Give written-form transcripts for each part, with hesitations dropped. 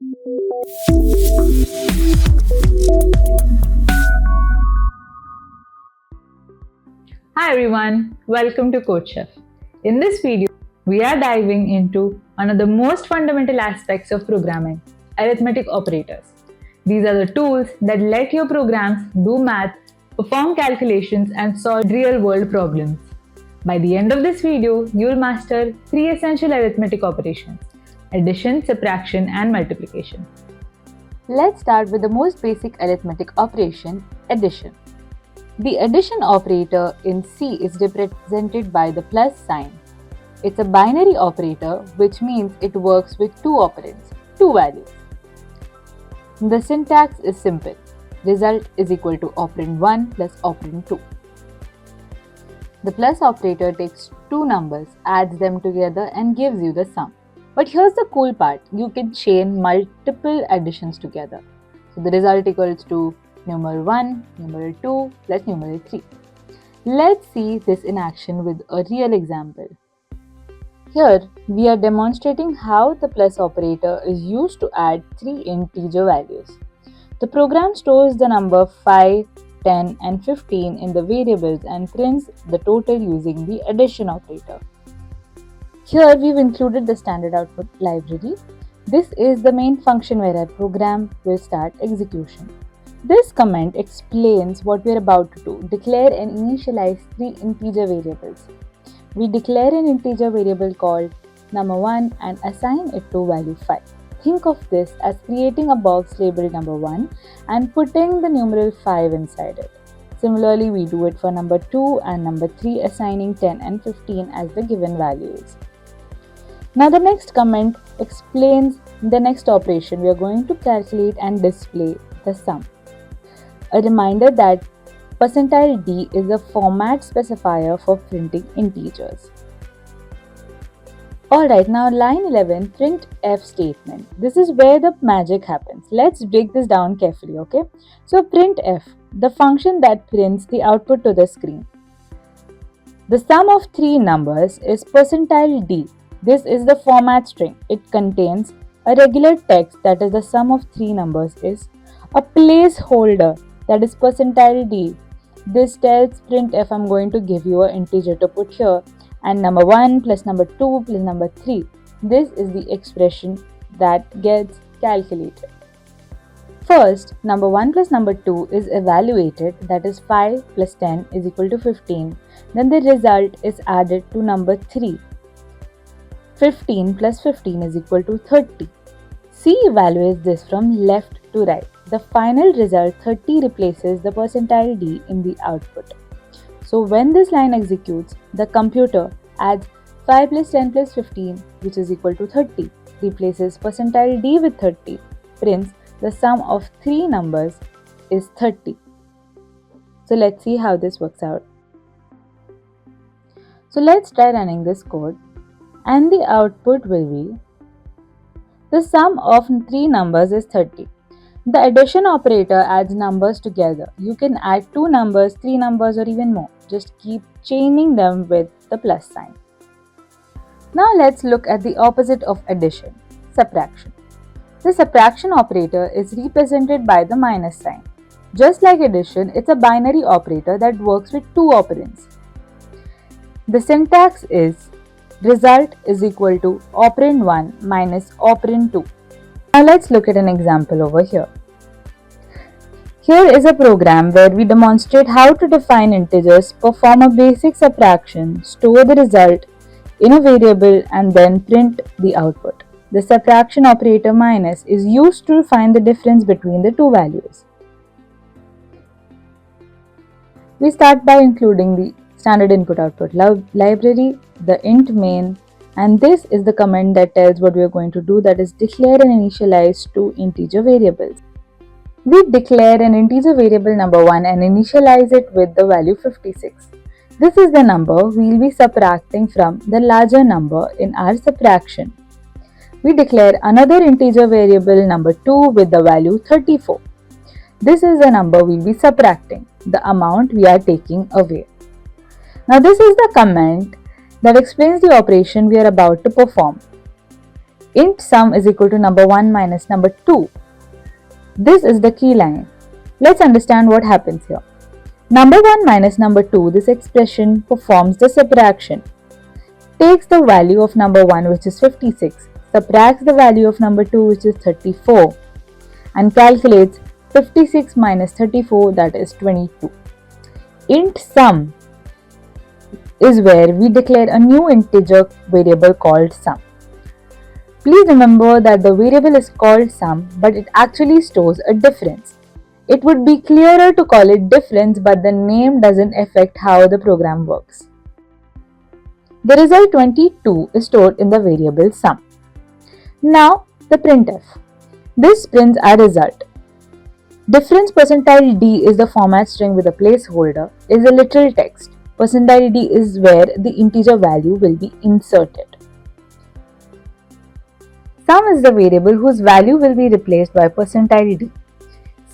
Hi everyone, welcome to CodeChef. In this video, we are diving into one of the most fundamental aspects of programming, arithmetic operators. These are the tools that let your programs do math, perform calculations, and solve real-world problems. By the end of this video, you'll master 3 essential arithmetic operations: addition, subtraction, and multiplication. Let's start with the most basic arithmetic operation, addition. The addition operator in C is represented by the plus sign. It's a binary operator, which means it works with two operands, two values. The syntax is simple. Result is equal to operand 1 plus operand 2. The plus operator takes two numbers, adds them together and gives you the sum. But here's the cool part, you can chain multiple additions together. So the result equals to numeral 1, numeral 2 plus numeral 3. Let's see this in action with a real example. Here we are demonstrating how the plus operator is used to add three integer values. The program stores the number 5, 10 and 15 in the variables and prints the total using the addition operator. Here we've included the standard output library. This is the main function where our program will start execution. This comment explains what we are about to do. Declare and initialize three integer variables. We declare an integer variable called number1 and assign it to value 5. Think of this as creating a box labeled number 1 and putting the numeral 5 inside it. Similarly, we do it for number 2 and number 3, assigning 10 and 15 as the given values. Now the next comment explains the next operation. We are going to calculate and display the sum. A reminder that %d is a format specifier for printing integers. Alright, now line 11, printf statement. This is where the magic happens. Let's break this down carefully, okay? So printf, the function that prints the output to the screen. The sum of three numbers is %d. This is the format string. It contains a regular text, that is the sum of three numbers is a placeholder, that is %d. This tells printf I'm going to give you an integer to put here, and number 1 plus number 2 plus number 3. This is the expression that gets calculated. First, number 1 plus number 2 is evaluated, that is 5 plus 10 is equal to 15. Then the result is added to number 3. 15 plus 15 is equal to 30. C evaluates this from left to right. The final result 30 replaces the %d in the output. So when this line executes, the computer adds 5 plus 10 plus 15, which is equal to 30, replaces %d with 30, prints the sum of three numbers is 30. So let's see how this works out. So let's try running this code, and the output will be the sum of three numbers is 30. The addition operator adds numbers together. You can add two numbers, three numbers, or even more. Just keep chaining them with the plus sign. Now let's look at the opposite of addition, subtraction. The subtraction operator is represented by the minus sign. Just like addition, it's a binary operator that works with two operands. The syntax is result is equal to operand 1 minus operand 2. Now let's look at an example over here. Here is a program where we demonstrate how to define integers, perform a basic subtraction, store the result in a variable and then print the output. The subtraction operator minus is used to find the difference between the two values. We start by including the standard input output library, the int main, and this is the comment that tells what we are going to do, that is declare and initialize two integer variables. We declare an integer variable number 1 and initialize it with the value 56. This is the number we will be subtracting from the larger number in our subtraction. We declare another integer variable number 2 with the value 34. This is the number we will be subtracting, the amount we are taking away. Now this is the comment that explains the operation we are about to perform. int sum is equal to number 1 minus number 2. This is the key line. Let's understand what happens here. Number 1 minus number 2, this expression performs the subtraction. Takes the value of number 1, which is 56, subtracts the value of number 2, which is 34, and calculates 56 minus 34, that is 22. Int sum is where we declare a new integer variable called sum. Please remember that the variable is called sum, but it actually stores a difference. It would be clearer to call it difference, but the name doesn't affect how the program works. The result 22 is stored in the variable sum. Now the printf. This prints our result. Difference %d is the format string with a placeholder, is a literal text. %d is where the integer value will be inserted. Sum is the variable whose value will be replaced by %d.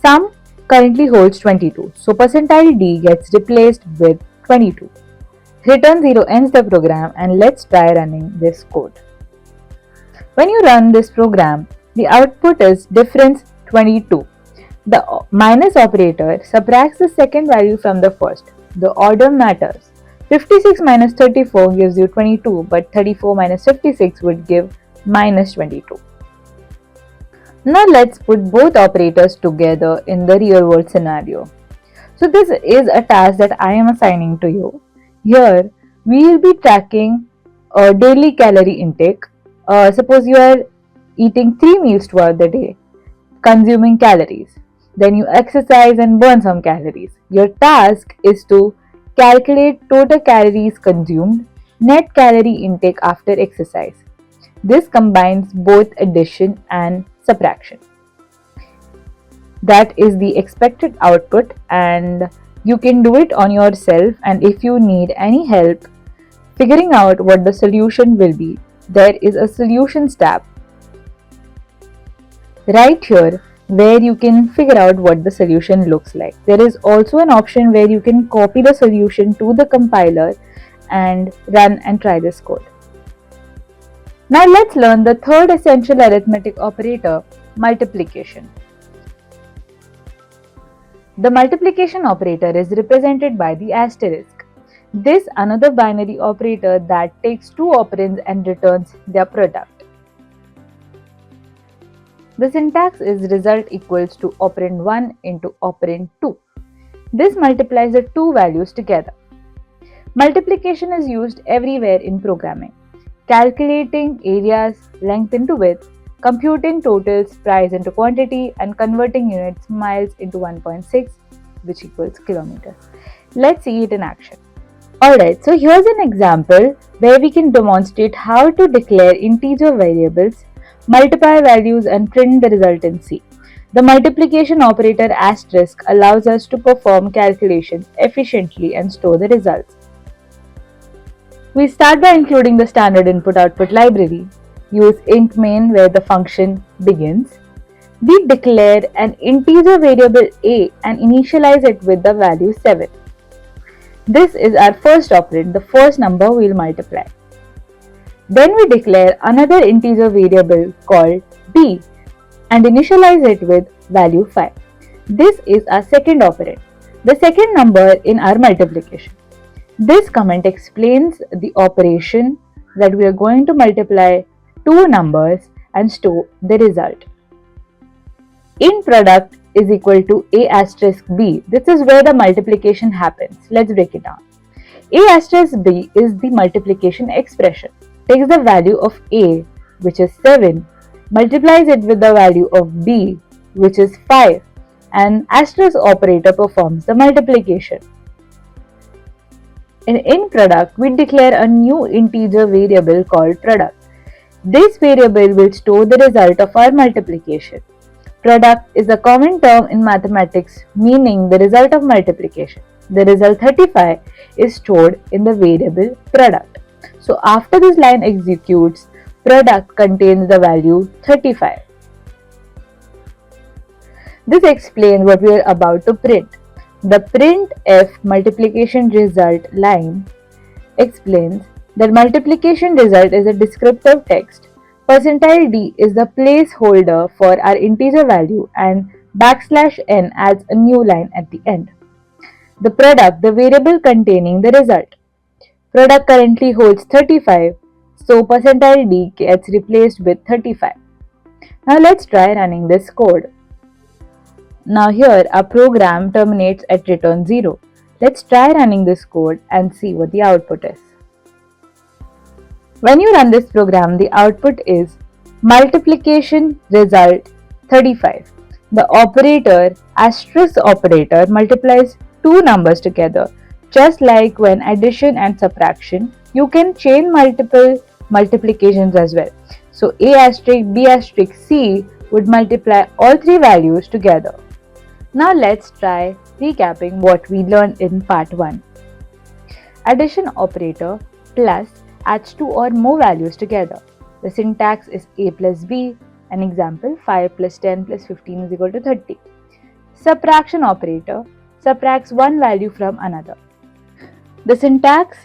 Sum currently holds 22, so %d gets replaced with 22. Return 0 ends the program, and let's try running this code. When you run this program, the output is difference 22. The minus operator subtracts the second value from the first. The order matters. 56 minus 34 gives you 22, but 34 minus 56 would give minus 22. Now let's put both operators together in the real world scenario. So this is a task that I am assigning to you. Here we will be tracking a daily calorie intake. Suppose you are eating 3 meals throughout the day, consuming calories. Then you exercise and burn some calories. Your task is to calculate total calories consumed, net calorie intake after exercise. This combines both addition and subtraction. That is the expected output, and you can do it on yourself, and if you need any help figuring out what the solution will be, there is a solutions tab right here where you can figure out what the solution looks like. There is also an option where you can copy the solution to the compiler and run and try this code. Now let's learn the third essential arithmetic operator, multiplication. The multiplication operator is represented by the asterisk. This another binary operator that takes two operands and returns their product. The syntax is result equals to operand 1 into operand 2. This multiplies the two values together. Multiplication is used everywhere in programming. Calculating areas, length into width, computing totals, price into quantity, and converting units, miles into 1.6, which equals kilometers. Let's see it in action. Alright, so here's an example where we can demonstrate how to declare integer variables, multiply values, and print the result in C. The multiplication operator asterisk allows us to perform calculations efficiently and store the results. We start by including the standard input-output library. Use int main where the function begins. We declare an integer variable a and initialize it with the value 7. This is our first operand, the first number we'll multiply. Then we declare another integer variable called b and initialize it with value 5. This is our second operand, the second number in our multiplication. This comment explains the operation that we are going to multiply two numbers and store the result. In product is equal to a asterisk b. This is where the multiplication happens. Let's break it down. A asterisk b is the multiplication expression. Takes the value of a, which is 7, multiplies it with the value of b, which is 5, and asterisk operator performs the multiplication. In product, we declare a new integer variable called product. This variable will store the result of our multiplication. Product is a common term in mathematics meaning the result of multiplication. The result 35 is stored in the variable product. So after this line executes, product contains the value 35. This explains what we are about to print. The printf multiplication result line explains that multiplication result is a descriptive text Percentile D is the placeholder for our integer value and \n adds a new line at the end. The product, the variable containing the result. Product currently holds 35, so percentile D gets replaced with 35. Now let's try running this code. Now here our program terminates at return 0. Let's try running this code and see what the output is. When you run this program, the output is multiplication result 35. The operator asterisk operator multiplies two numbers together. Just like when addition and subtraction, you can chain multiple multiplications as well. So A asterisk B asterisk C would multiply all three values together. Now let's try recapping what we learned in part 1. Addition operator plus adds two or more values together. The syntax is A plus B. An example, 5 plus 10 plus 15 is equal to 30. Subtraction operator subtracts one value from another. The syntax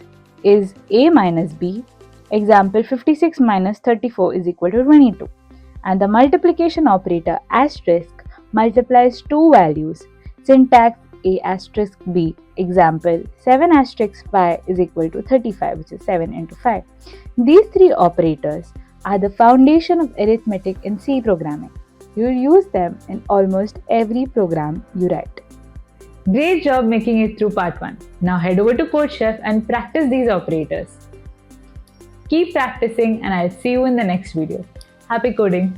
is A minus B. Example, 56 minus 34 is equal to 22. And the multiplication operator asterisk multiplies two values. Syntax A asterisk B. Example, 7 asterisk 5 is equal to 35, which is 7 into 5. These three operators are the foundation of arithmetic in C programming. You will use them in almost every program you write. Great job making it through part 1. Now head over to CodeChef and practice these operators. Keep practicing and I'll see you in the next video. Happy coding!